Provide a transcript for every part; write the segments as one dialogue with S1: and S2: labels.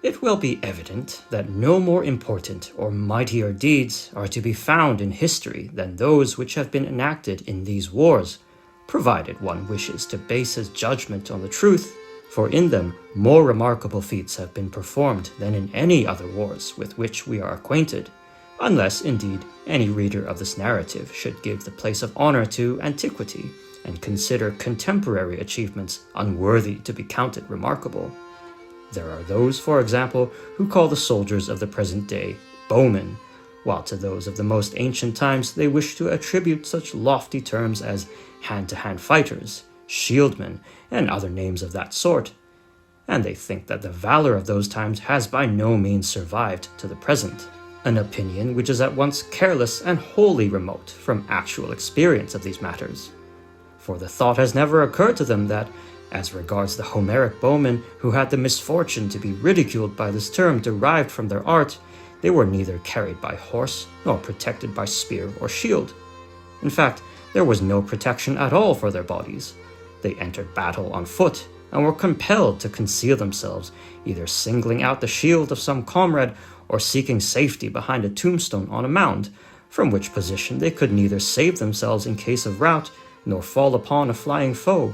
S1: It will be evident that no more important or mightier deeds are to be found in history than those which have been enacted in these wars, provided one wishes to base his judgment on the truth, for in them more remarkable feats have been performed than in any other wars with which we are acquainted, unless indeed any reader of this narrative should give the place of honor to antiquity and consider contemporary achievements unworthy to be counted remarkable. There are those, for example, who call the soldiers of the present day Bowmen, while to those of the most ancient times they wish to attribute such lofty terms as hand-to-hand fighters, shieldmen, and other names of that sort. And they think that the valor of those times has by no means survived to the present, an opinion which is at once careless and wholly remote from actual experience of these matters. For the thought has never occurred to them that, as regards the Homeric bowmen who had the misfortune to be ridiculed by this term derived from their art, they were neither carried by horse nor protected by spear or shield. In fact, there was no protection at all for their bodies. They entered battle on foot and were compelled to conceal themselves, either singling out the shield of some comrade or seeking safety behind a tombstone on a mound, from which position they could neither save themselves in case of rout nor fall upon a flying foe.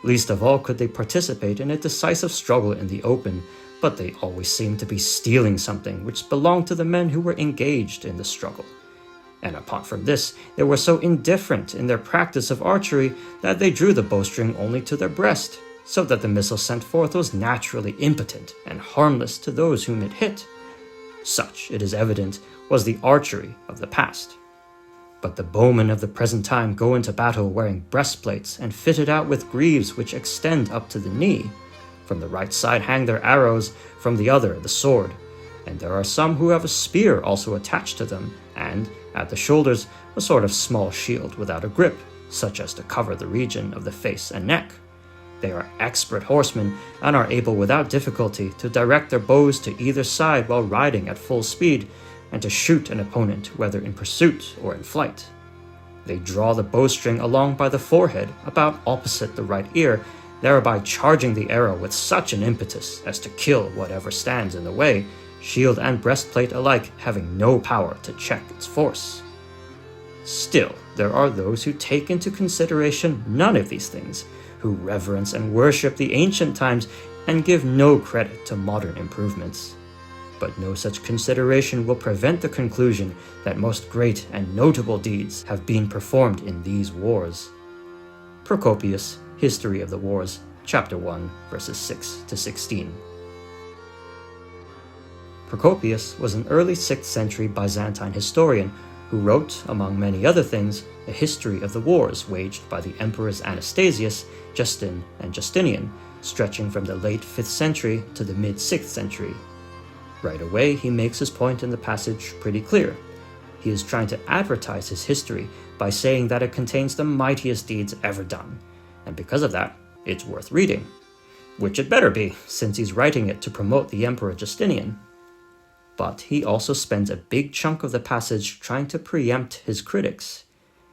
S1: Least of all could they participate in a decisive struggle in the open, but they always seemed to be stealing something which belonged to the men who were engaged in the struggle. And apart from this, they were so indifferent in their practice of archery that they drew the bowstring only to their breast, so that the missile sent forth was naturally impotent and harmless to those whom it hit. Such, it is evident, was the archery of the past. But the bowmen of the present time go into battle wearing breastplates and fitted out with greaves which extend up to the knee. From the right side hang their arrows, from the other the sword, and there are some who have a spear also attached to them, and, at the shoulders, a sort of small shield without a grip, such as to cover the region of the face and neck. They are expert horsemen, and are able without difficulty to direct their bows to either side while riding at full speed, and to shoot an opponent whether in pursuit or in flight. They draw the bowstring along by the forehead, about opposite the right ear, thereby charging the arrow with such an impetus as to kill whatever stands in the way, shield and breastplate alike having no power to check its force. Still, there are those who take into consideration none of these things, who reverence and worship the ancient times and give no credit to modern improvements. But no such consideration will prevent the conclusion that most great and notable deeds have been performed in these wars. Procopius, History of the Wars, Chapter 1, verses 6 to 16. Procopius was an early 6th century Byzantine historian who wrote, among many other things, a history of the wars waged by the emperors Anastasius, Justin, and Justinian, stretching from the late 5th century to the mid-6th century. Right away, he makes his point in the passage pretty clear. He is trying to advertise his history by saying that it contains the mightiest deeds ever done, and because of that, it's worth reading. Which it better be, since he's writing it to promote the Emperor Justinian. But he also spends a big chunk of the passage trying to preempt his critics.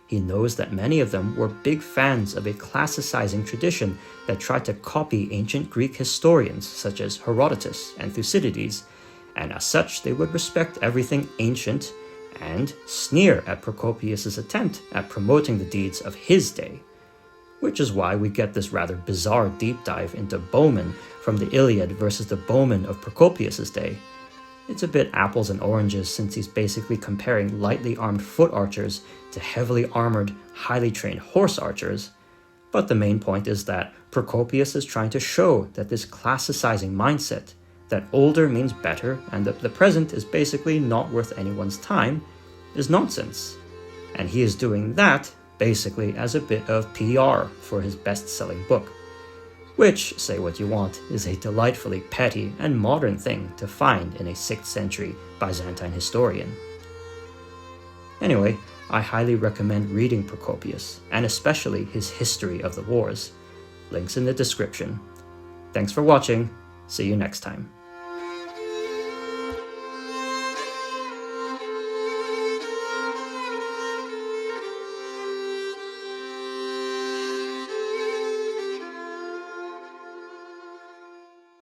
S1: He knows that many of them were big fans of a classicizing tradition that tried to copy ancient Greek historians such as Herodotus and Thucydides, and as such they would respect everything ancient and sneer at Procopius's attempt at promoting the deeds of his day. Which is why we get this rather bizarre deep dive into bowmen from the Iliad versus the bowmen of Procopius's day. It's a bit apples and oranges since he's basically comparing lightly armed foot archers to heavily armored, highly trained horse archers, but the main point is that Procopius is trying to show that this classicizing mindset, that older means better and that the present is basically not worth anyone's time, is nonsense. And he is doing that basically as a bit of PR for his best-selling book, which, say what you want, is a delightfully petty and modern thing to find in a 6th century Byzantine historian. Anyway, I highly recommend reading Procopius, and especially his History of the Wars. Links in the description. Thanks for watching. See you next time.